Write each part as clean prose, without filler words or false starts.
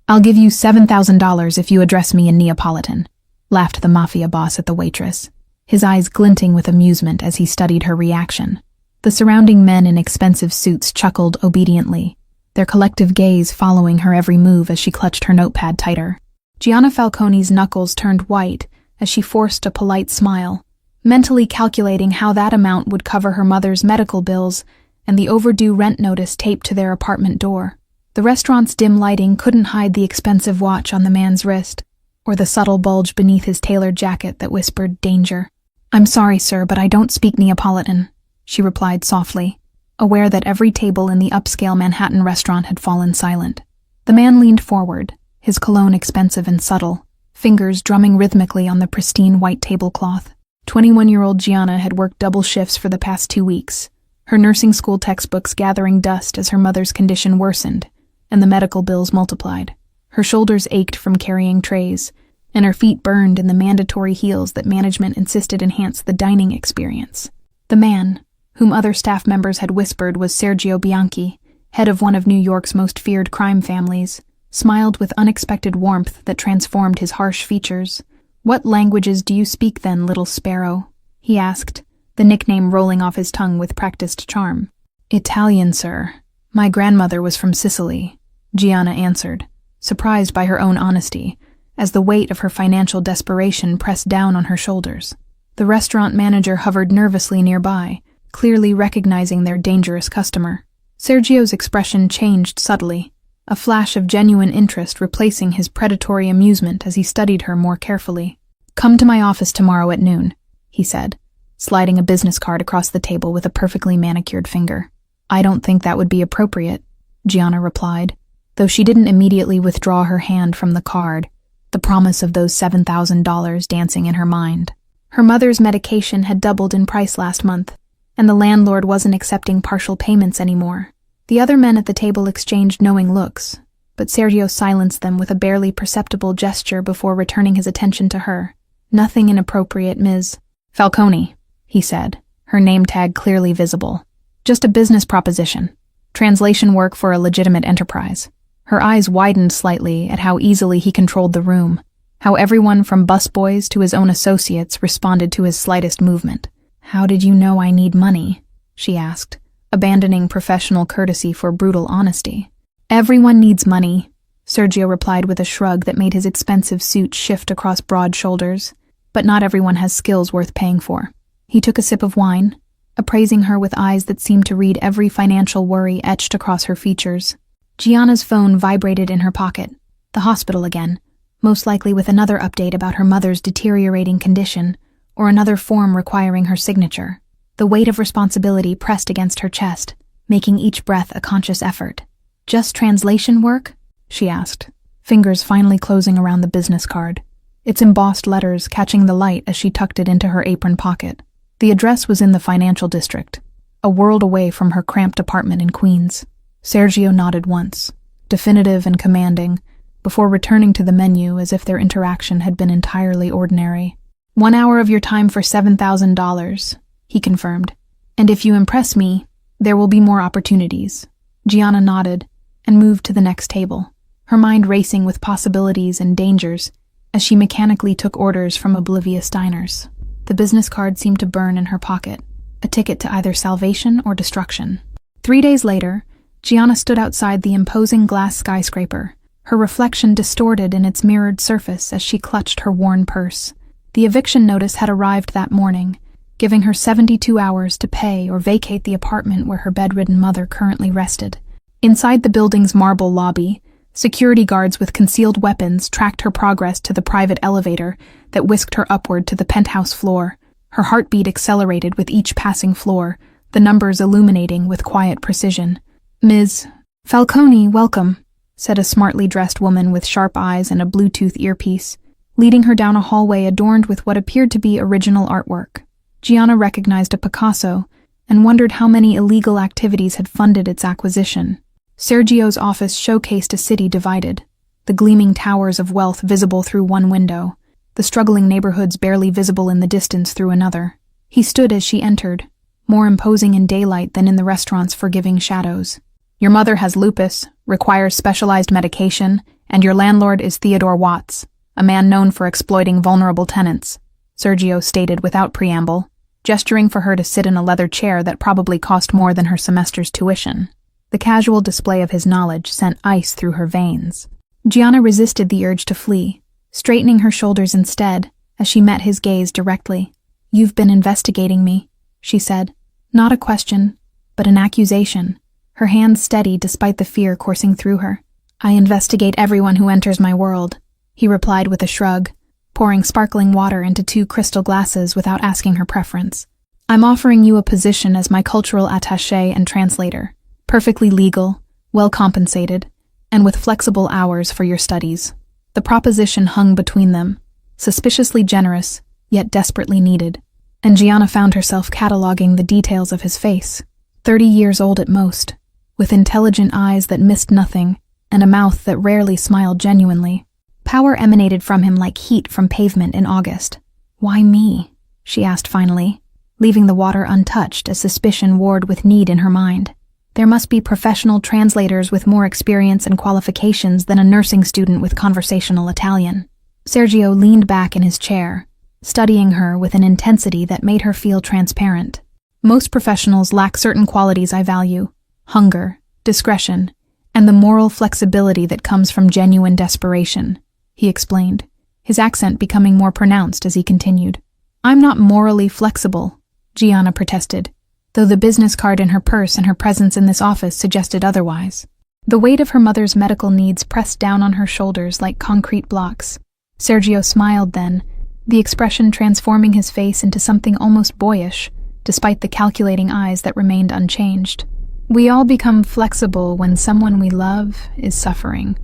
"I'll give you $7,000 if you address me in Neapolitan," laughed the Mafia Boss at the waitress, his eyes glinting with amusement as he studied her reaction. The surrounding men in expensive suits chuckled obediently, their collective gaze following her every move as she clutched her notepad tighter. Gianna Falcone's knuckles turned white as she forced a polite smile, mentally calculating how that amount would cover her mother's medical bills and the overdue rent notice taped to their apartment door. The restaurant's dim lighting couldn't hide the expensive watch on the man's wrist, or the subtle bulge beneath his tailored jacket that whispered danger. "I'm sorry, sir, but I don't speak Neapolitan," she replied softly, aware that every table in the upscale Manhattan restaurant had fallen silent. The man leaned forward, his cologne expensive and subtle, fingers drumming rhythmically on the pristine white tablecloth. 21-year-old Gianna had worked double shifts for the past 2 weeks, her nursing school textbooks gathering dust as her mother's condition worsened, and the medical bills multiplied. Her shoulders ached from carrying trays, and her feet burned in the mandatory heels that management insisted enhanced the dining experience. The man, whom other staff members had whispered was Sergio Bianchi, head of one of New York's most feared crime families, smiled with unexpected warmth that transformed his harsh features. "What languages do you speak then, little sparrow?" he asked, the nickname rolling off his tongue with practiced charm. "Italian, sir. My grandmother was from Sicily," Gianna answered, surprised by her own honesty, as the weight of her financial desperation pressed down on her shoulders. The restaurant manager hovered nervously nearby, clearly recognizing their dangerous customer. Sergio's expression changed subtly, a flash of genuine interest replacing his predatory amusement as he studied her more carefully. "Come to my office tomorrow at noon," he said, sliding a business card across the table with a perfectly manicured finger. "I don't think that would be appropriate," Gianna replied, though she didn't immediately withdraw her hand from the card, the promise of those $7,000 dancing in her mind. Her mother's medication had doubled in price last month, and the landlord wasn't accepting partial payments anymore. The other men at the table exchanged knowing looks, but Sergio silenced them with a barely perceptible gesture before returning his attention to her. "Nothing inappropriate, Ms. Falcone," he said, her name tag clearly visible. "Just a business proposition. Translation work for a legitimate enterprise." Her eyes widened slightly at how easily he controlled the room, how everyone from busboys to his own associates responded to his slightest movement. "How did you know I need money?" she asked, abandoning professional courtesy for brutal honesty. "Everyone needs money," Sergio replied with a shrug that made his expensive suit shift across broad shoulders. "But not everyone has skills worth paying for." He took a sip of wine, appraising her with eyes that seemed to read every financial worry etched across her features. Gianna's phone vibrated in her pocket. The hospital again, most likely with another update about her mother's deteriorating condition, or another form requiring her signature. The weight of responsibility pressed against her chest, making each breath a conscious effort. "Just translation work?" she asked, fingers finally closing around the business card, its embossed letters catching the light as she tucked it into her apron pocket. The address was in the financial district, a world away from her cramped apartment in Queens. Sergio nodded once, definitive and commanding, before returning to the menu as if their interaction had been entirely ordinary. "1 hour of your time for $7,000, he confirmed. "And if you impress me, there will be more opportunities." Gianna nodded and moved to the next table, her mind racing with possibilities and dangers as she mechanically took orders from oblivious diners. The business card seemed to burn in her pocket, a ticket to either salvation or destruction. 3 days later, Gianna stood outside the imposing glass skyscraper, her reflection distorted in its mirrored surface as she clutched her worn purse. The eviction notice had arrived that morning, giving her 72 hours to pay or vacate the apartment where her bedridden mother currently rested. Inside the building's marble lobby, security guards with concealed weapons tracked her progress to the private elevator that whisked her upward to the penthouse floor. Her heartbeat accelerated with each passing floor, the numbers illuminating with quiet precision. "Ms. Falcone, welcome," said a smartly dressed woman with sharp eyes and a Bluetooth earpiece, leading her down a hallway adorned with what appeared to be original artwork. Gianna recognized a Picasso and wondered how many illegal activities had funded its acquisition. Sergio's office showcased a city divided, the gleaming towers of wealth visible through one window, the struggling neighborhoods barely visible in the distance through another. He stood as she entered, more imposing in daylight than in the restaurant's forgiving shadows. "Your mother has lupus, requires specialized medication, And your landlord is Theodore Watts, a man known for exploiting vulnerable tenants, Sergio stated without preamble, gesturing for her to sit in a leather chair that probably cost more than her semester's tuition. The casual display of his knowledge sent ice through her veins. Gianna resisted the urge to flee, straightening her shoulders instead as she met his gaze directly. "You've been investigating me," she said. Not a question, but an accusation, her hands steady despite the fear coursing through her. "I investigate everyone who enters my world," he replied with a shrug, pouring sparkling water into 2 crystal glasses without asking her preference. "I'm offering you a position as my cultural attaché and translator, perfectly legal, well compensated, and with flexible hours for your studies." The proposition hung between them, suspiciously generous, yet desperately needed, and Gianna found herself cataloging the details of his face. 30 years old at most, with intelligent eyes that missed nothing, and a mouth that rarely smiled genuinely. Power emanated from him like heat from pavement in August. "Why me?" she asked finally, leaving the water untouched as suspicion warred with need in her mind. There must be professional translators with more experience and qualifications than a nursing student with conversational Italian. Sergio leaned back in his chair, studying her with an intensity that made her feel transparent. "Most professionals lack certain qualities I value: hunger, discretion, and the moral flexibility that comes from genuine desperation," he explained, his accent becoming more pronounced as he continued. "I'm not morally flexible," Gianna protested, though the business card in her purse and her presence in this office suggested otherwise. The weight of her mother's medical needs pressed down on her shoulders like concrete blocks. Sergio smiled then, the expression transforming his face into something almost boyish, despite the calculating eyes that remained unchanged. "We all become flexible when someone we love is suffering,"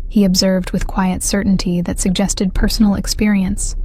he observed with quiet certainty that suggested personal experience.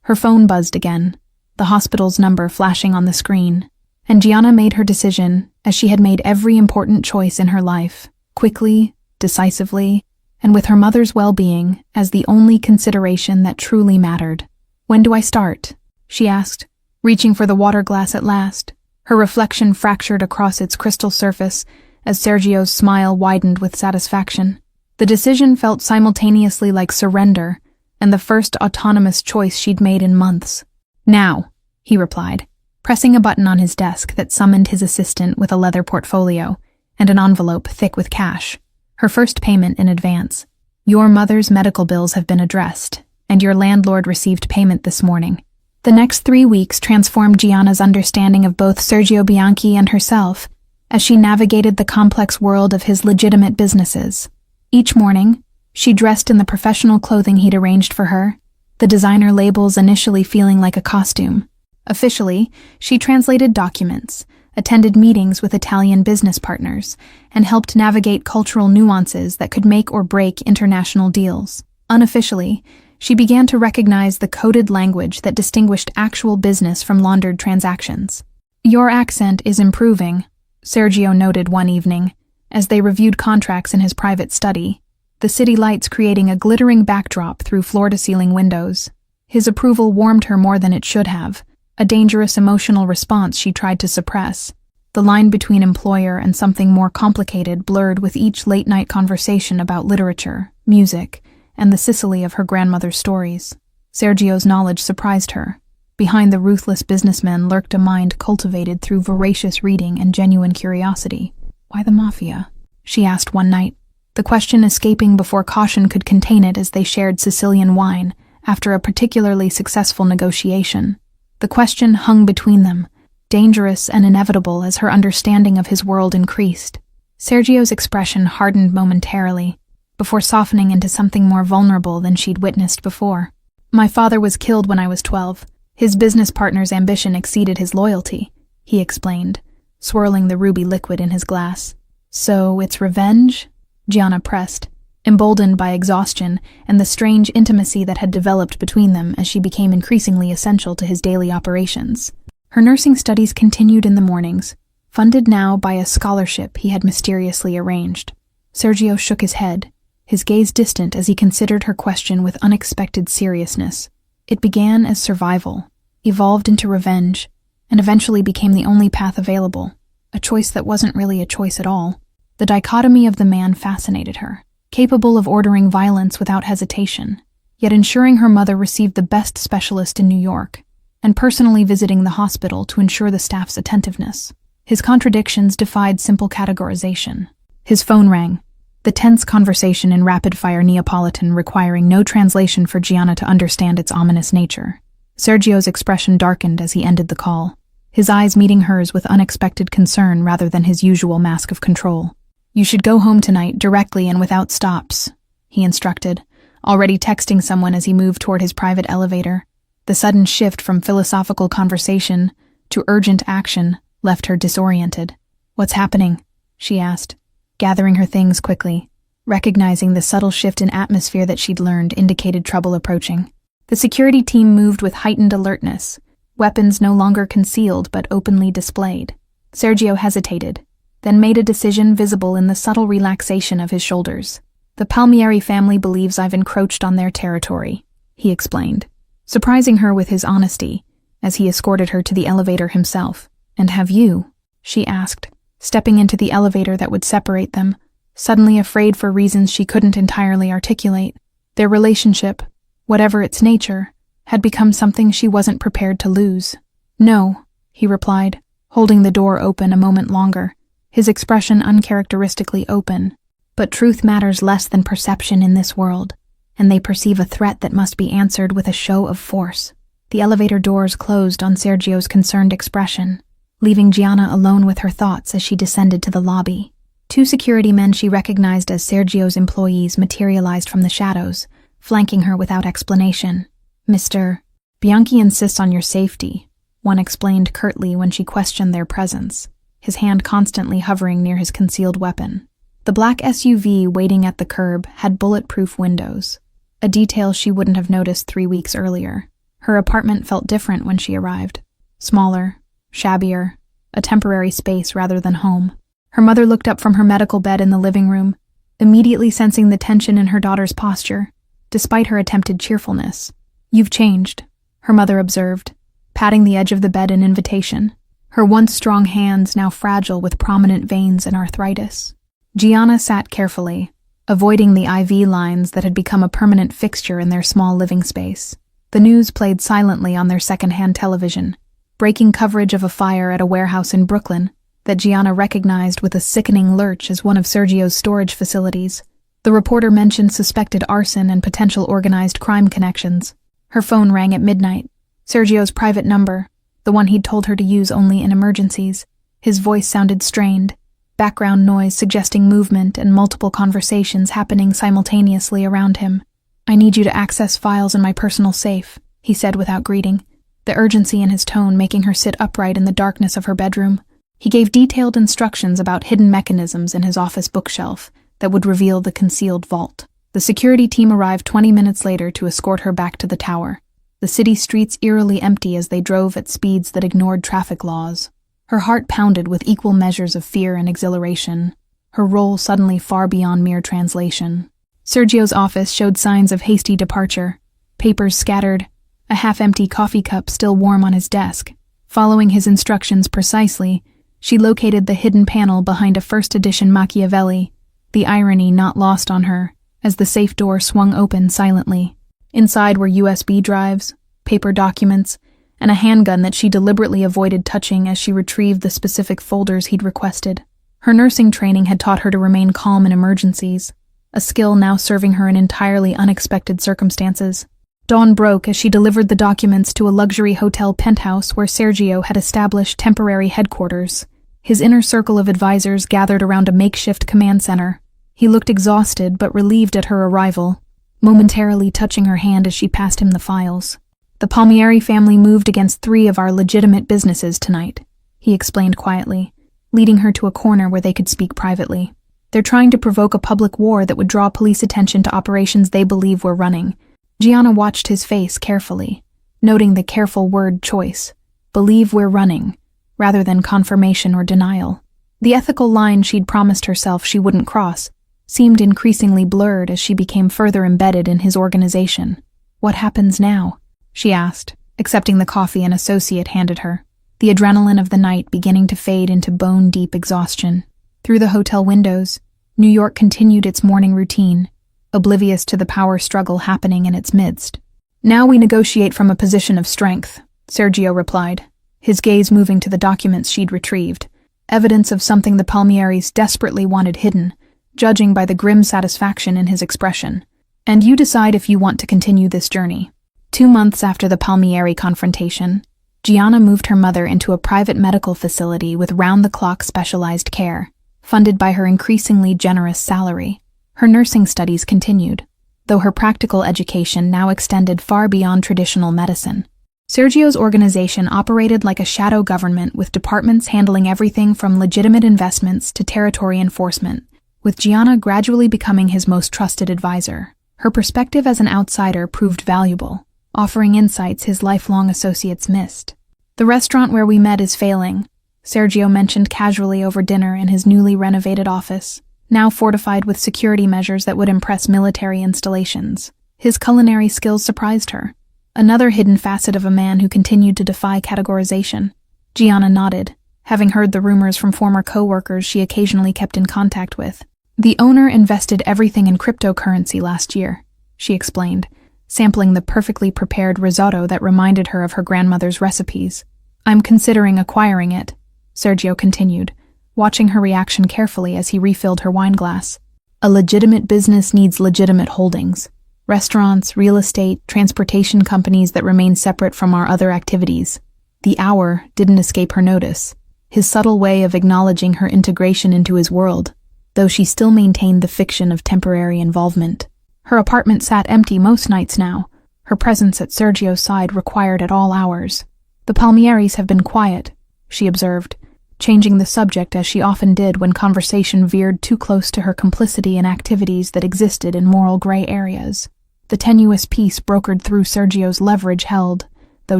Her phone buzzed again, the hospital's number flashing on the screen, and Gianna made her decision, as she had made every important choice in her life, quickly, decisively, and with her mother's well-being as the only consideration that truly mattered. "When do I start?" she asked, reaching for the water glass at last, her reflection fractured across its crystal surface as Sergio's smile widened with satisfaction. The decision felt simultaneously like surrender and the first autonomous choice she'd made in months. "Now," he replied, pressing a button on his desk that summoned his assistant with a leather portfolio and an envelope thick with cash. Her first payment in advance. "Your mother's medical bills have been addressed, and your landlord received payment this morning." The next 3 weeks transformed Gianna's understanding of both Sergio Bianchi and herself as she navigated the complex world of his legitimate businesses. Each morning, she dressed in the professional clothing he'd arranged for her, the designer labels initially feeling like a costume. Officially, she translated documents, attended meetings with Italian business partners, and helped navigate cultural nuances that could make or break international deals. Unofficially, she began to recognize the coded language that distinguished actual business from laundered transactions. "Your accent is improving," Sergio noted one evening, as they reviewed contracts in his private study, the city lights creating a glittering backdrop through floor-to-ceiling windows. His approval warmed her more than it should have, a dangerous emotional response she tried to suppress. The line between employer and something more complicated blurred with each late-night conversation about literature, music, and the Sicily of her grandmother's stories. Sergio's knowledge surprised her. Behind the ruthless businessman lurked a mind cultivated through voracious reading and genuine curiosity. "Why the Mafia?" she asked one night, the question escaping before caution could contain it as they shared Sicilian wine after a particularly successful negotiation. The question hung between them, dangerous and inevitable as her understanding of his world increased. Sergio's expression hardened momentarily, before softening into something more vulnerable than she'd witnessed before. "My father was killed when I was 12. His business partner's ambition exceeded his loyalty," he explained, swirling the ruby liquid in his glass. "So it's revenge?" Gianna pressed, emboldened by exhaustion and the strange intimacy that had developed between them as she became increasingly essential to his daily operations. Her nursing studies continued in the mornings, funded now by a scholarship he had mysteriously arranged. Sergio shook his head, his gaze distant as he considered her question with unexpected seriousness. It began as survival, evolved into revenge, and eventually became the only path available, a choice that wasn't really a choice at all. The dichotomy of the man fascinated her. capable of ordering violence without hesitation, yet ensuring her mother received the best specialist in New York, and personally visiting the hospital to ensure the staff's attentiveness. His contradictions defied simple categorization. His phone rang, the tense conversation in rapid-fire Neapolitan requiring no translation for Gianna to understand its ominous nature. Sergio's expression darkened as he ended the call, his eyes meeting hers with unexpected concern rather than his usual mask of control. "You should go home tonight, directly and without stops," he instructed, already texting someone as he moved toward his private elevator. The sudden shift from philosophical conversation to urgent action left her disoriented. "What's happening?" she asked, gathering her things quickly, recognizing the subtle shift in atmosphere that she'd learned indicated trouble approaching. The security team moved with heightened alertness, weapons no longer concealed but openly displayed. Sergio hesitated, then made a decision visible in the subtle relaxation of his shoulders. "The Palmieri family believes I've encroached on their territory," he explained, surprising her with his honesty as he escorted her to the elevator himself. "And have you?" she asked, stepping into the elevator that would separate them, suddenly afraid for reasons she couldn't entirely articulate. Their relationship, whatever its nature, had become something she wasn't prepared to lose. "No," he replied, holding the door open a moment longer, his expression uncharacteristically open. "But truth matters less than perception in this world, and they perceive a threat that must be answered with a show of force." The elevator doors closed on Sergio's concerned expression, leaving Gianna alone with her thoughts as she descended to the lobby. Two security men she recognized as Sergio's employees materialized from the shadows, flanking her without explanation. "Mr. Bianchi insists on your safety," one explained curtly when she questioned their presence, his hand constantly hovering near his concealed weapon. The black SUV waiting at the curb had bulletproof windows, a detail she wouldn't have noticed 3 weeks earlier. Her apartment felt different when she arrived. Smaller, shabbier, a temporary space rather than home. Her mother looked up from her medical bed in the living room, immediately sensing the tension in her daughter's posture, despite her attempted cheerfulness. "You've changed," her mother observed, patting the edge of the bed in invitation, her once strong hands now fragile with prominent veins and arthritis. Gianna sat carefully, avoiding the IV lines that had become a permanent fixture in their small living space. The news played silently on their second-hand television, breaking coverage of a fire at a warehouse in Brooklyn that Gianna recognized with a sickening lurch as one of Sergio's storage facilities. The reporter mentioned suspected arson and potential organized crime connections. Her phone rang at midnight, Sergio's private number, the one he'd told her to use only in emergencies. His voice sounded strained, background noise suggesting movement and multiple conversations happening simultaneously around him. "I need you to access files in my personal safe," he said without greeting, the urgency in his tone making her sit upright in the darkness of her bedroom. He gave detailed instructions about hidden mechanisms in his office bookshelf that would reveal the concealed vault. The security team arrived 20 minutes later to escort her back to the tower, the city streets eerily empty as they drove at speeds that ignored traffic laws. Her heart pounded with equal measures of fear and exhilaration, her role suddenly far beyond mere translation. Sergio's office showed signs of hasty departure, papers scattered, a half-empty coffee cup still warm on his desk. Following his instructions precisely, she located the hidden panel behind a first-edition Machiavelli, the irony not lost on her, as the safe door swung open silently. Inside were USB drives, paper documents, and a handgun that she deliberately avoided touching as she retrieved the specific folders he'd requested. Her nursing training had taught her to remain calm in emergencies, a skill now serving her in entirely unexpected circumstances. Dawn broke as she delivered the documents to a luxury hotel penthouse where Sergio had established temporary headquarters. His inner circle of advisors gathered around a makeshift command center. He looked exhausted but relieved at her arrival, momentarily touching her hand as she passed him the files. "The Palmieri family moved against 3 of our legitimate businesses tonight," he explained quietly, leading her to a corner where they could speak privately. "They're trying to provoke a public war that would draw police attention to operations they believe we're running." Gianna watched his face carefully, noting the careful word choice, "believe we're running," rather than confirmation or denial. The ethical line she'd promised herself she wouldn't cross seemed increasingly blurred as she became further embedded in his organization. "What happens now?" she asked, accepting the coffee an associate handed her, the adrenaline of the night beginning to fade into bone-deep exhaustion. Through the hotel windows, New York continued its morning routine, oblivious to the power struggle happening in its midst. "Now we negotiate from a position of strength," Sergio replied, his gaze moving to the documents she'd retrieved, evidence of something the Palmieris desperately wanted hidden, judging by the grim satisfaction in his expression. "And you decide if you want to continue this journey." 2 months after the Palmieri confrontation, Gianna moved her mother into a private medical facility with round-the-clock specialized care, funded by her increasingly generous salary. Her nursing studies continued, though her practical education now extended far beyond traditional medicine. Sergio's organization operated like a shadow government with departments handling everything from legitimate investments to territory enforcement, with Gianna gradually becoming his most trusted advisor. Her perspective as an outsider proved valuable, offering insights his lifelong associates missed. "The restaurant where we met is failing," Sergio mentioned casually over dinner in his newly renovated office, now fortified with security measures that would impress military installations. His culinary skills surprised her, another hidden facet of a man who continued to defy categorization. Gianna nodded, having heard the rumors from former co-workers she occasionally kept in contact with. "The owner invested everything in cryptocurrency last year," she explained, sampling the perfectly prepared risotto that reminded her of her grandmother's recipes. "I'm considering acquiring it," Sergio continued, watching her reaction carefully as he refilled her wine glass. "A legitimate business needs legitimate holdings. Restaurants, real estate, transportation companies that remain separate from our other activities." The hour didn't escape her notice, his subtle way of acknowledging her integration into his world, though she still maintained the fiction of temporary involvement. Her apartment sat empty most nights now, her presence at Sergio's side required at all hours. "The Palmieris have been quiet," she observed, changing the subject as she often did when conversation veered too close to her complicity in activities that existed in moral gray areas. The tenuous peace brokered through Sergio's leverage held, though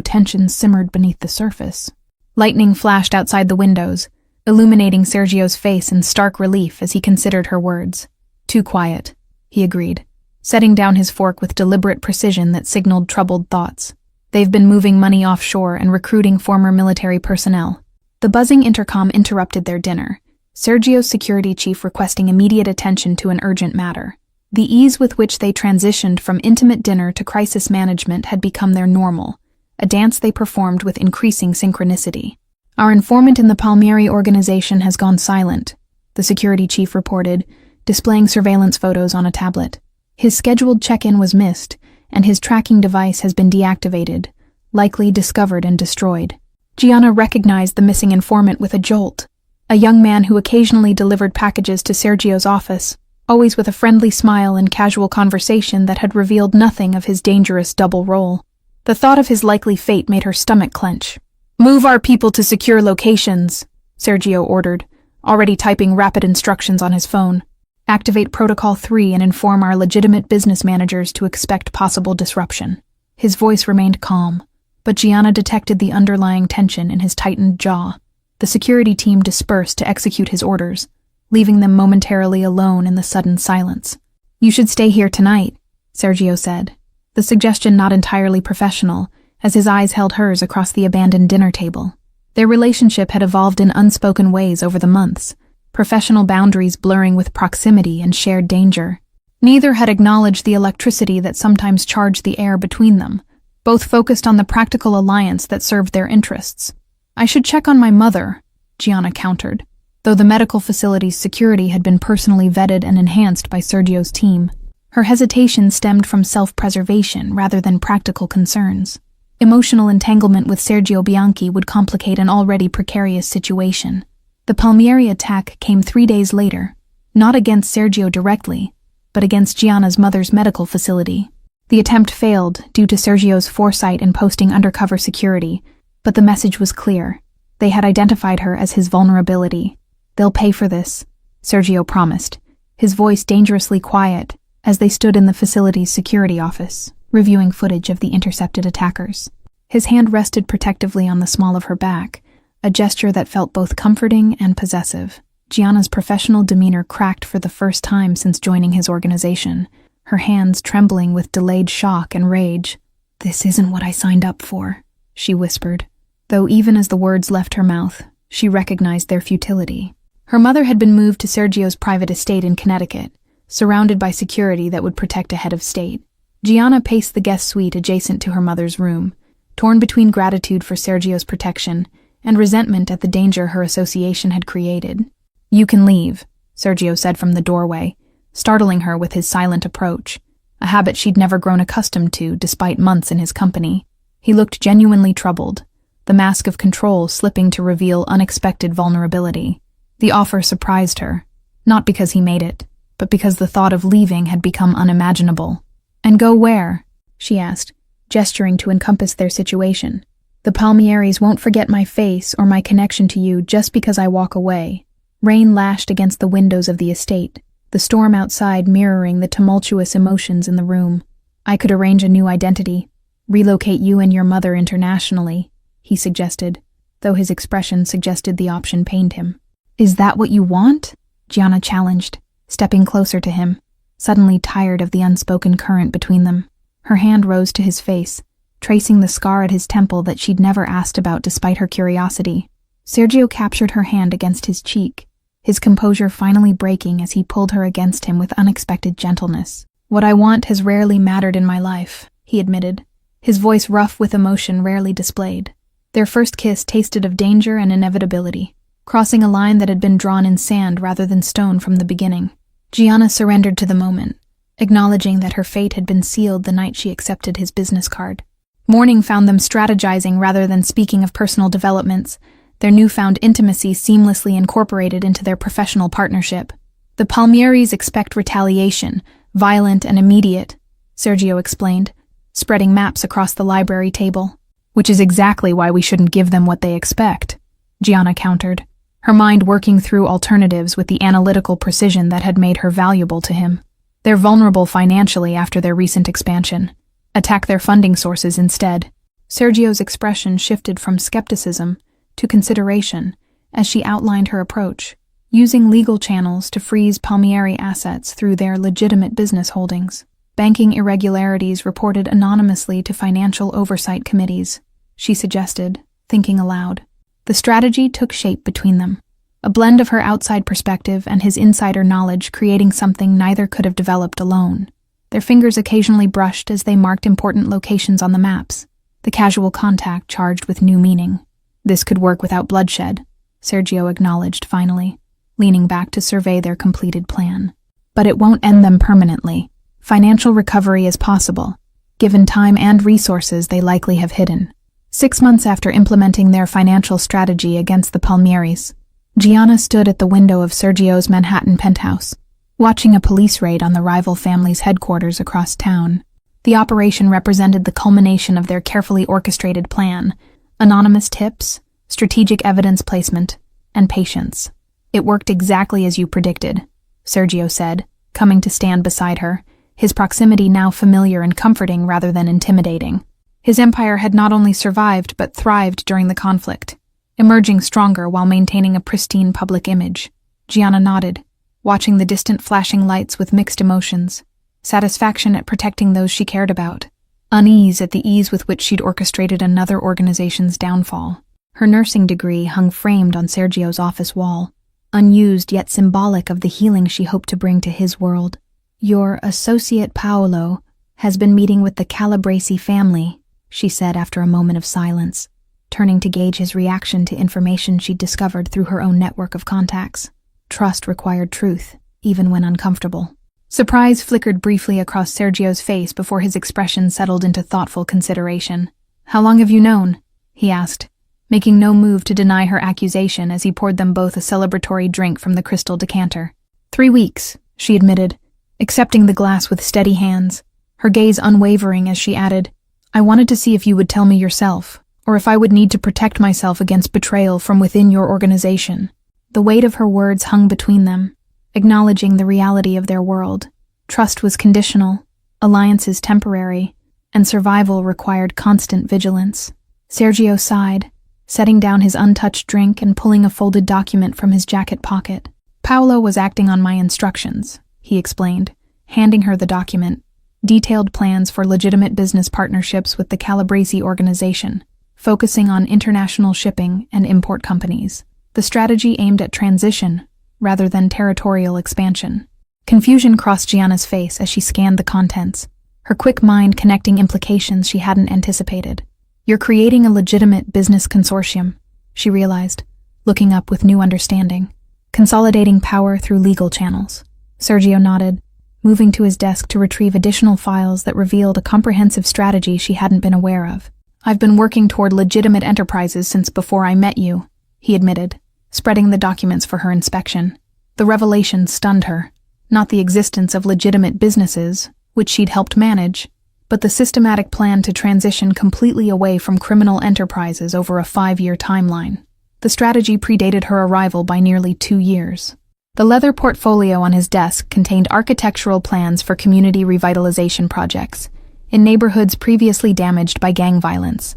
tensions simmered beneath the surface. Lightning flashed outside the windows, illuminating Sergio's face in stark relief as he considered her words. "Too quiet," he agreed, setting down his fork with deliberate precision that signaled troubled thoughts. "They've been moving money offshore and recruiting former military personnel." The buzzing intercom interrupted their dinner, Sergio's security chief requesting immediate attention to an urgent matter. The ease with which they transitioned from intimate dinner to crisis management had become their normal, a dance they performed with increasing synchronicity. "Our informant in the Palmieri organization has gone silent," the security chief reported, displaying surveillance photos on a tablet. "His scheduled check-in was missed, and his tracking device has been deactivated, likely discovered and destroyed." Gianna recognized the missing informant with a jolt, a young man who occasionally delivered packages to Sergio's office, always with a friendly smile and casual conversation that had revealed nothing of his dangerous double role. The thought of his likely fate made her stomach clench. "Move our people to secure locations," Sergio ordered, already typing rapid instructions on his phone. "Activate Protocol 3 and inform our legitimate business managers to expect possible disruption." His voice remained calm, but Gianna detected the underlying tension in his tightened jaw. The security team dispersed to execute his orders, leaving them momentarily alone in the sudden silence. "You should stay here tonight," Sergio said, the suggestion not entirely professional, as his eyes held hers across the abandoned dinner table. Their relationship had evolved in unspoken ways over the months, professional boundaries blurring with proximity and shared danger. Neither had acknowledged the electricity that sometimes charged the air between them, both focused on the practical alliance that served their interests. "I should check on my mother," Gianna countered, though the medical facility's security had been personally vetted and enhanced by Sergio's team. Her hesitation stemmed from self-preservation rather than practical concerns. Emotional entanglement with Sergio Bianchi would complicate an already precarious situation. The Palmieri attack came 3 days later, not against Sergio directly, but against Gianna's mother's medical facility. The attempt failed due to Sergio's foresight in posting undercover security, but the message was clear. They had identified her as his vulnerability. "They'll pay for this," Sergio promised, his voice dangerously quiet as they stood in the facility's security office, reviewing footage of the intercepted attackers. His hand rested protectively on the small of her back, a gesture that felt both comforting and possessive. Gianna's professional demeanor cracked for the first time since joining his organization, her hands trembling with delayed shock and rage. "This isn't what I signed up for," she whispered, though even as the words left her mouth, she recognized their futility. Her mother had been moved to Sergio's private estate in Connecticut, surrounded by security that would protect a head of state. Gianna paced the guest suite adjacent to her mother's room, torn between gratitude for Sergio's protection and resentment at the danger her association had created. "You can leave," Sergio said from the doorway, startling her with his silent approach, a habit she'd never grown accustomed to despite months in his company. He looked genuinely troubled, the mask of control slipping to reveal unexpected vulnerability. The offer surprised her, not because he made it, but because the thought of leaving had become unimaginable. "And go where?" she asked, gesturing to encompass their situation. "The Palmieris won't forget my face or my connection to you just because I walk away." Rain lashed against the windows of the estate, the storm outside mirroring the tumultuous emotions in the room. "I could arrange a new identity, relocate you and your mother internationally," he suggested, though his expression suggested the option pained him. "Is that what you want?" Gianna challenged, stepping closer to him, suddenly tired of the unspoken current between them. Her hand rose to his face, tracing the scar at his temple that she'd never asked about despite her curiosity. Sergio captured her hand against his cheek, his composure finally breaking as he pulled her against him with unexpected gentleness. "What I want has rarely mattered in my life," he admitted, his voice rough with emotion rarely displayed. Their first kiss tasted of danger and inevitability, crossing a line that had been drawn in sand rather than stone from the beginning. Gianna surrendered to the moment, acknowledging that her fate had been sealed the night she accepted his business card. Morning found them strategizing rather than speaking of personal developments, their newfound intimacy seamlessly incorporated into their professional partnership. "The Palmieris expect retaliation, violent and immediate," Sergio explained, spreading maps across the library table. "Which is exactly why we shouldn't give them what they expect," Gianna countered, her mind working through alternatives with the analytical precision that had made her valuable to him. "They're vulnerable financially after their recent expansion. Attack their funding sources instead." Sergio's expression shifted from skepticism to consideration as she outlined her approach, using legal channels to freeze Palmieri assets through their legitimate business holdings. Banking irregularities reported anonymously to financial oversight committees, she suggested, thinking aloud. The strategy took shape between them, a blend of her outside perspective and his insider knowledge creating something neither could have developed alone. Their fingers occasionally brushed as they marked important locations on the maps, the casual contact charged with new meaning. "This could work without bloodshed," Sergio acknowledged finally, leaning back to survey their completed plan. "But it won't end them permanently. Financial recovery is possible, given time and resources they likely have hidden." 6 months after implementing their financial strategy against the Palmieris, Gianna stood at the window of Sergio's Manhattan penthouse, watching a police raid on the rival family's headquarters across town. The operation represented the culmination of their carefully orchestrated plan: anonymous tips, strategic evidence placement, and patience. "It worked exactly as you predicted," Sergio said, coming to stand beside her, his proximity now familiar and comforting rather than intimidating. His empire had not only survived but thrived during the conflict, emerging stronger while maintaining a pristine public image. Gianna nodded, watching the distant flashing lights with mixed emotions, satisfaction at protecting those she cared about, unease at the ease with which she'd orchestrated another organization's downfall. Her nursing degree hung framed on Sergio's office wall, unused yet symbolic of the healing she hoped to bring to his world. "Your associate Paolo has been meeting with the Calabresi family," she said after a moment of silence, turning to gauge his reaction to information she'd discovered through her own network of contacts. Trust required truth, even when uncomfortable. Surprise flickered briefly across Sergio's face before his expression settled into thoughtful consideration. "How long have you known?" he asked, making no move to deny her accusation as he poured them both a celebratory drink from the crystal decanter. 3 weeks, she admitted, accepting the glass with steady hands, her gaze unwavering as she added, "I wanted to see if you would tell me yourself, or if I would need to protect myself against betrayal from within your organization." The weight of her words hung between them, acknowledging the reality of their world. Trust was conditional, alliances temporary, and survival required constant vigilance. Sergio sighed, setting down his untouched drink and pulling a folded document from his jacket pocket. "Paolo was acting on my instructions," he explained, handing her the document, detailed plans for legitimate business partnerships with the Calabresi organization, focusing on international shipping and import companies. The strategy aimed at transition, rather than territorial expansion. Confusion crossed Gianna's face as she scanned the contents, her quick mind connecting implications she hadn't anticipated. "You're creating a legitimate business consortium," she realized, looking up with new understanding. "Consolidating power through legal channels." Sergio nodded, moving to his desk to retrieve additional files that revealed a comprehensive strategy she hadn't been aware of. "I've been working toward legitimate enterprises since before I met you," he admitted, spreading the documents for her inspection. The revelation stunned her. Not the existence of legitimate businesses, which she'd helped manage, but the systematic plan to transition completely away from criminal enterprises over a 5-year timeline. The strategy predated her arrival by nearly 2 years. The leather portfolio on his desk contained architectural plans for community revitalization projects in neighborhoods previously damaged by gang violence.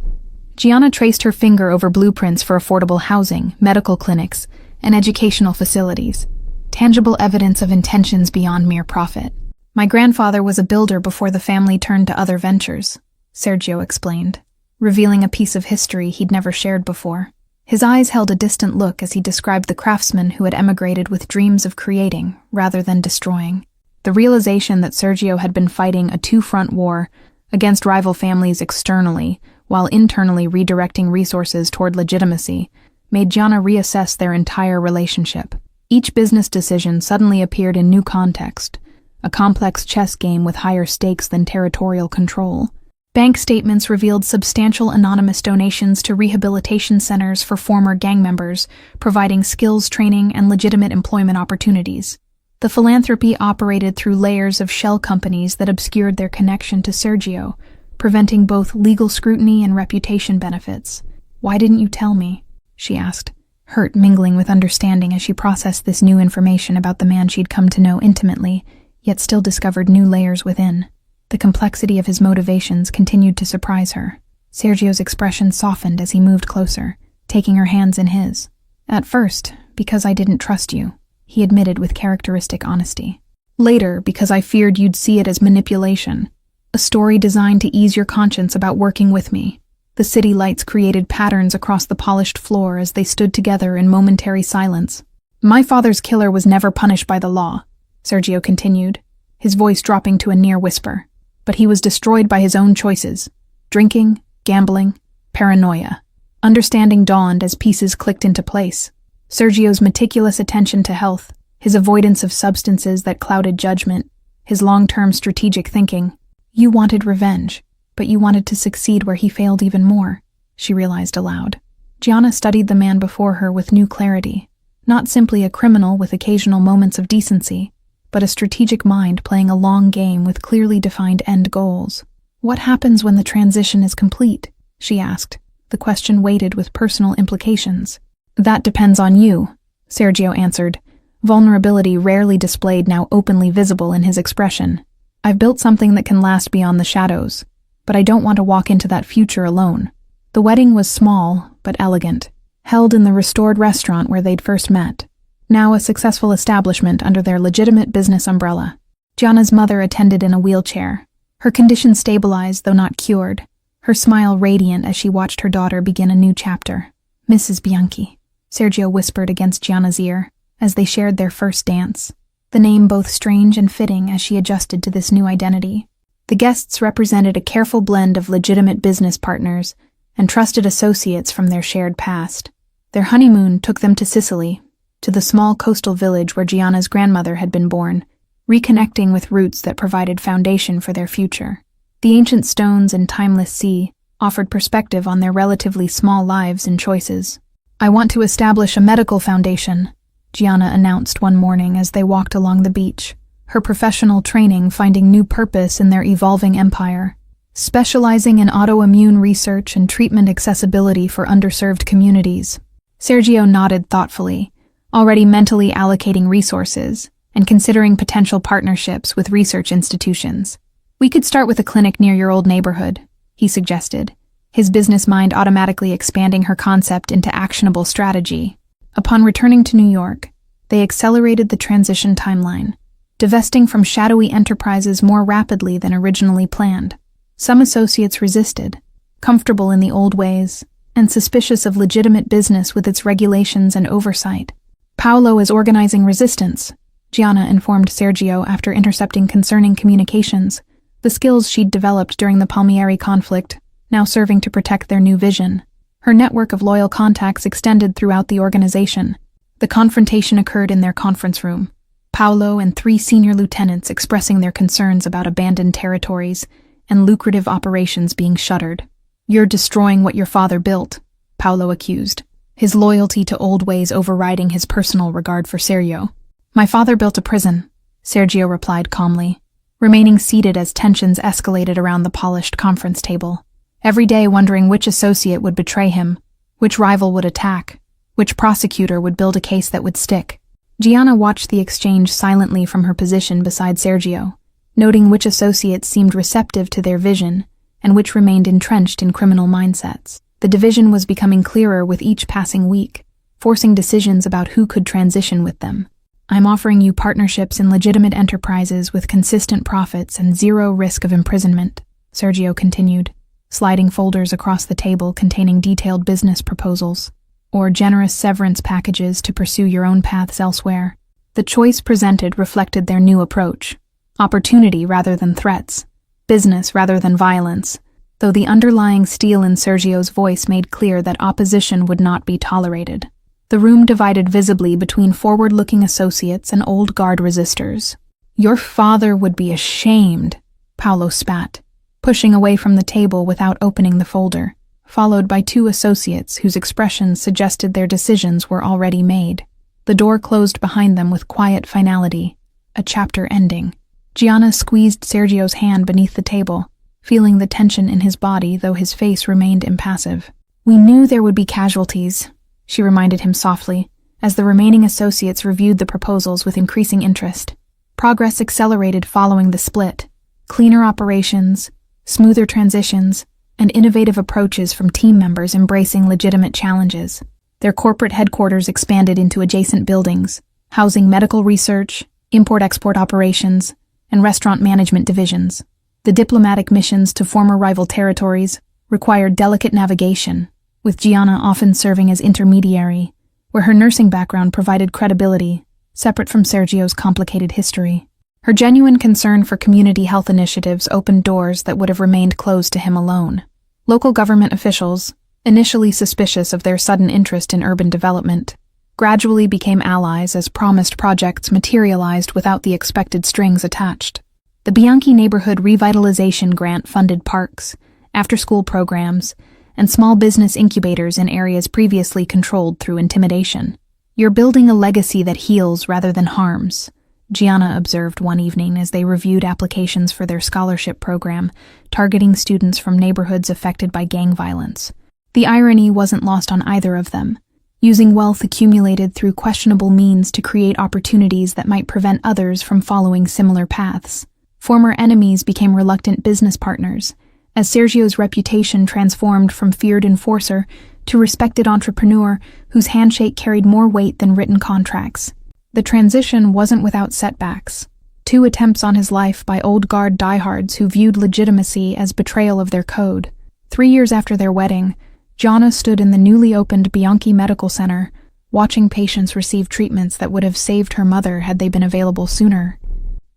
Gianna traced her finger over blueprints for affordable housing, medical clinics, and educational facilities, tangible evidence of intentions beyond mere profit. "My grandfather was a builder before the family turned to other ventures," Sergio explained, revealing a piece of history he'd never shared before. His eyes held a distant look as he described the craftsman who had emigrated with dreams of creating rather than destroying. The realization that Sergio had been fighting a two-front war against rival families externally, while internally redirecting resources toward legitimacy, made Gianna reassess their entire relationship. Each business decision suddenly appeared in new context, a complex chess game with higher stakes than territorial control. Bank statements revealed substantial anonymous donations to rehabilitation centers for former gang members, providing skills training and legitimate employment opportunities. The philanthropy operated through layers of shell companies that obscured their connection to Sergio, preventing both legal scrutiny and reputation benefits. "Why didn't you tell me?" she asked, hurt mingling with understanding as she processed this new information about the man she'd come to know intimately, yet still discovered new layers within. The complexity of his motivations continued to surprise her. Sergio's expression softened as he moved closer, taking her hands in his. "At first, because I didn't trust you," he admitted with characteristic honesty. "Later, because I feared you'd see it as manipulation. A story designed to ease your conscience about working with me." The city lights created patterns across the polished floor as they stood together in momentary silence. "My father's killer was never punished by the law," Sergio continued, his voice dropping to a near whisper. "But he was destroyed by his own choices. Drinking, gambling, paranoia." Understanding dawned as pieces clicked into place. Sergio's meticulous attention to health, his avoidance of substances that clouded judgment, his long-term strategic thinking. "You wanted revenge, but you wanted to succeed where he failed even more," she realized aloud. Gianna studied the man before her with new clarity. Not simply a criminal with occasional moments of decency, but a strategic mind playing a long game with clearly defined end goals. "What happens when the transition is complete?" she asked, the question weighted with personal implications. "That depends on you," Sergio answered, vulnerability rarely displayed now openly visible in his expression. "I've built something that can last beyond the shadows, but I don't want to walk into that future alone." The wedding was small, but elegant, held in the restored restaurant where they'd first met, now a successful establishment under their legitimate business umbrella. Gianna's mother attended in a wheelchair, her condition stabilized though not cured, her smile radiant as she watched her daughter begin a new chapter. "Mrs. Bianchi," Sergio whispered against Gianna's ear as they shared their first dance, the name both strange and fitting as she adjusted to this new identity. The guests represented a careful blend of legitimate business partners and trusted associates from their shared past. Their honeymoon took them to Sicily, to the small coastal village where Gianna's grandmother had been born, reconnecting with roots that provided foundation for their future. The ancient stones and timeless sea offered perspective on their relatively small lives and choices. "I want to establish a medical foundation," Gianna announced one morning as they walked along the beach, her professional training finding new purpose in their evolving empire. "Specializing in autoimmune research and treatment accessibility for underserved communities." Sergio nodded thoughtfully, already mentally allocating resources and considering potential partnerships with research institutions. "We could start with a clinic near your old neighborhood," he suggested, his business mind automatically expanding her concept into actionable strategy. Upon returning to New York, they accelerated the transition timeline, divesting from shadowy enterprises more rapidly than originally planned. Some associates resisted, comfortable in the old ways, and suspicious of legitimate business with its regulations and oversight. Paolo is organizing resistance, Gianna informed Sergio after intercepting concerning communications, the skills she'd developed during the Palmieri conflict, now serving to protect their new vision. Her network of loyal contacts extended throughout the organization. The confrontation occurred in their conference room, Paolo and 3 senior lieutenants expressing their concerns about abandoned territories and lucrative operations being shuttered. "You're destroying what your father built," Paolo accused, his loyalty to old ways overriding his personal regard for Sergio. "My father built a prison," Sergio replied calmly, remaining seated as tensions escalated around the polished conference table, every day wondering which associate would betray him, which rival would attack, which prosecutor would build a case that would stick. Gianna watched the exchange silently from her position beside Sergio, noting which associates seemed receptive to their vision and which remained entrenched in criminal mindsets. The division was becoming clearer with each passing week, forcing decisions about who could transition with them. "I'm offering you partnerships in legitimate enterprises with consistent profits and 0 risk of imprisonment," Sergio continued, sliding folders across the table containing detailed business proposals, or generous severance packages to pursue your own paths elsewhere. The choice presented reflected their new approach: opportunity rather than threats, business rather than violence, though the underlying steel in Sergio's voice made clear that opposition would not be tolerated. The room divided visibly between forward-looking associates and old guard resistors. "Your father would be ashamed," Paolo spat, pushing away from the table without opening the folder, followed by 2 associates whose expressions suggested their decisions were already made. The door closed behind them with quiet finality, a chapter ending. Gianna squeezed Sergio's hand beneath the table, feeling the tension in his body though his face remained impassive. "We knew there would be casualties," she reminded him softly, as the remaining associates reviewed the proposals with increasing interest. Progress accelerated following the split. Cleaner operations, smoother transitions, and innovative approaches from team members embracing legitimate challenges. Their corporate headquarters expanded into adjacent buildings, housing medical research, import-export operations, and restaurant management divisions. The diplomatic missions to former rival territories required delicate navigation, with Gianna often serving as intermediary, where her nursing background provided credibility, separate from Sergio's complicated history. Her genuine concern for community health initiatives opened doors that would have remained closed to him alone. Local government officials, initially suspicious of their sudden interest in urban development, gradually became allies as promised projects materialized without the expected strings attached. The Bianchi Neighborhood Revitalization Grant funded parks, after-school programs, and small business incubators in areas previously controlled through intimidation. "You're building a legacy that heals rather than harms," Gianna observed one evening as they reviewed applications for their scholarship program, targeting students from neighborhoods affected by gang violence. The irony wasn't lost on either of them, using wealth accumulated through questionable means to create opportunities that might prevent others from following similar paths. Former enemies became reluctant business partners, as Sergio's reputation transformed from feared enforcer to respected entrepreneur whose handshake carried more weight than written contracts. The transition wasn't without setbacks. 2 attempts on his life by old guard diehards who viewed legitimacy as betrayal of their code. 3 years after their wedding, Gianna stood in the newly opened Bianchi Medical Center, watching patients receive treatments that would have saved her mother had they been available sooner.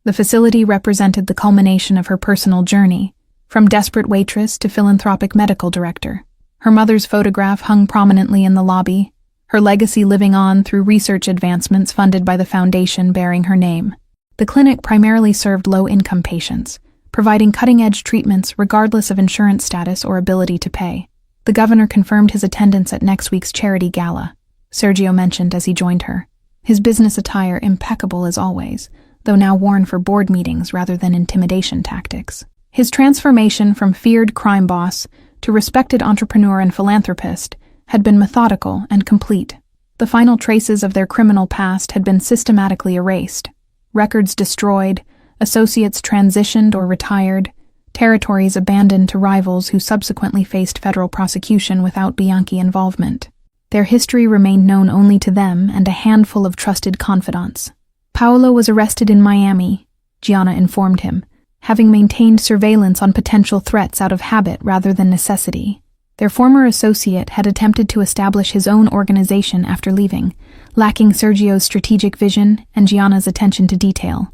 The facility represented the culmination of her personal journey, from desperate waitress to philanthropic medical director. Her mother's photograph hung prominently in the lobby, her legacy living on through research advancements funded by the foundation bearing her name. The clinic primarily served low-income patients, providing cutting-edge treatments regardless of insurance status or ability to pay. The governor confirmed his attendance at next week's charity gala, Sergio mentioned as he joined her, his business attire impeccable as always, though now worn for board meetings rather than intimidation tactics. His transformation from feared crime boss to respected entrepreneur and philanthropist had been methodical and complete. The final traces of their criminal past had been systematically erased, records destroyed, associates transitioned or retired, territories abandoned to rivals who subsequently faced federal prosecution without Bianchi involvement. Their history remained known only to them and a handful of trusted confidants. Paolo was arrested in Miami, Gianna informed him, having maintained surveillance on potential threats out of habit rather than necessity. Their former associate had attempted to establish his own organization after leaving, lacking Sergio's strategic vision and Gianna's attention to detail.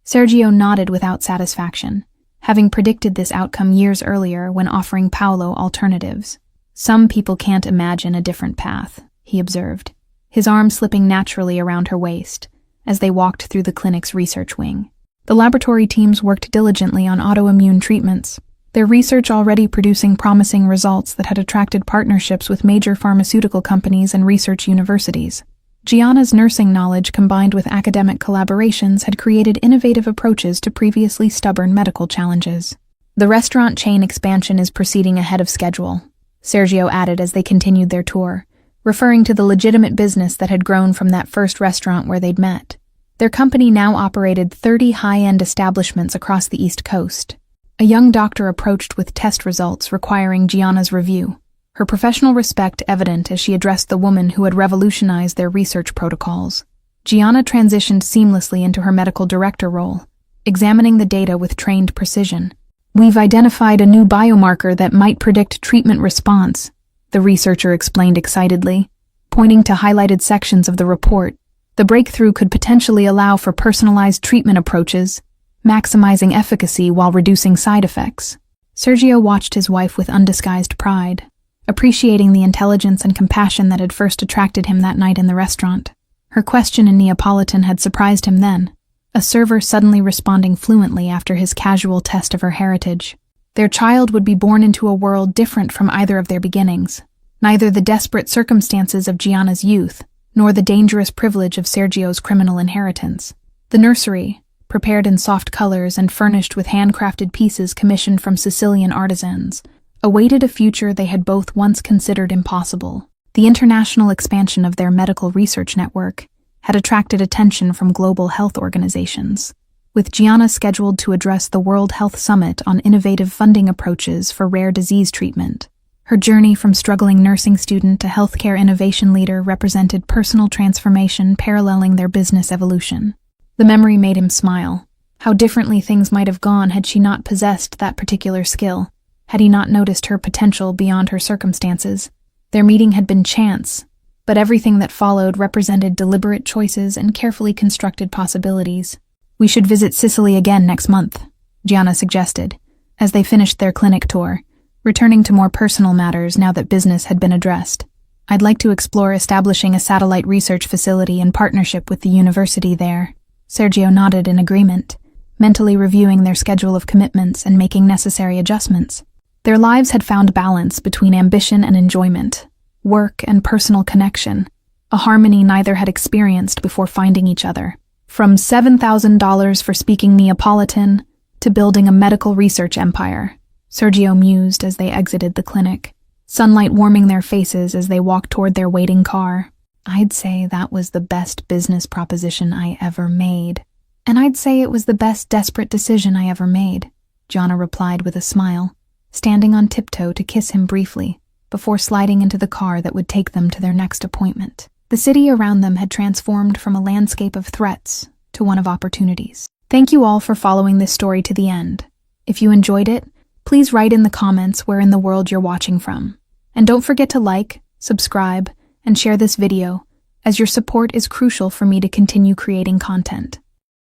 Sergio nodded without satisfaction, having predicted this outcome years earlier when offering Paolo alternatives. "Some people can't imagine a different path," he observed, his arm slipping naturally around her waist as they walked through the clinic's research wing. The laboratory teams worked diligently on autoimmune treatments, their research already producing promising results that had attracted partnerships with major pharmaceutical companies and research universities. Gianna's nursing knowledge combined with academic collaborations had created innovative approaches to previously stubborn medical challenges. "The restaurant chain expansion is proceeding ahead of schedule," Sergio added as they continued their tour, referring to the legitimate business that had grown from that first restaurant where they'd met. Their company now operated 30 high-end establishments across the East Coast. A young doctor approached with test results requiring Gianna's review, her professional respect evident as she addressed the woman who had revolutionized their research protocols. Gianna transitioned seamlessly into her medical director role, examining the data with trained precision. "We've identified a new biomarker that might predict treatment response," the researcher explained excitedly, pointing to highlighted sections of the report. "The breakthrough could potentially allow for personalized treatment approaches, maximizing efficacy while reducing side effects." Sergio watched his wife with undisguised pride, appreciating the intelligence and compassion that had first attracted him that night in the restaurant. Her question in Neapolitan had surprised him then, a server suddenly responding fluently after his casual test of her heritage. Their child would be born into a world different from either of their beginnings. Neither the desperate circumstances of Gianna's youth, nor the dangerous privilege of Sergio's criminal inheritance. The nursery, prepared in soft colors and furnished with handcrafted pieces commissioned from Sicilian artisans, awaited a future they had both once considered impossible. The international expansion of their medical research network had attracted attention from global health organizations, with Gianna scheduled to address the World Health Summit on innovative funding approaches for rare disease treatment. Her journey from struggling nursing student to healthcare innovation leader represented personal transformation paralleling their business evolution. The memory made him smile. How differently things might have gone had she not possessed that particular skill, had he not noticed her potential beyond her circumstances. Their meeting had been chance, but everything that followed represented deliberate choices and carefully constructed possibilities. "We should visit Sicily again next month," Gianna suggested, as they finished their clinic tour, returning to more personal matters now that business had been addressed. "I'd like to explore establishing a satellite research facility in partnership with the university there." Sergio nodded in agreement, mentally reviewing their schedule of commitments and making necessary adjustments. Their lives had found balance between ambition and enjoyment, work and personal connection, a harmony neither had experienced before finding each other. From $7,000 for speaking Neapolitan to building a medical research empire, Sergio mused as they exited the clinic, sunlight warming their faces as they walked toward their waiting car. "I'd say that was the best business proposition I ever made. And I'd say it was the best desperate decision I ever made," Gianna replied with a smile, standing on tiptoe to kiss him briefly, before sliding into the car that would take them to their next appointment. The city around them had transformed from a landscape of threats to one of opportunities. Thank you all for following this story to the end. If you enjoyed it, please write in the comments where in the world you're watching from. And don't forget to like, subscribe, and share this video, as your support is crucial for me to continue creating content.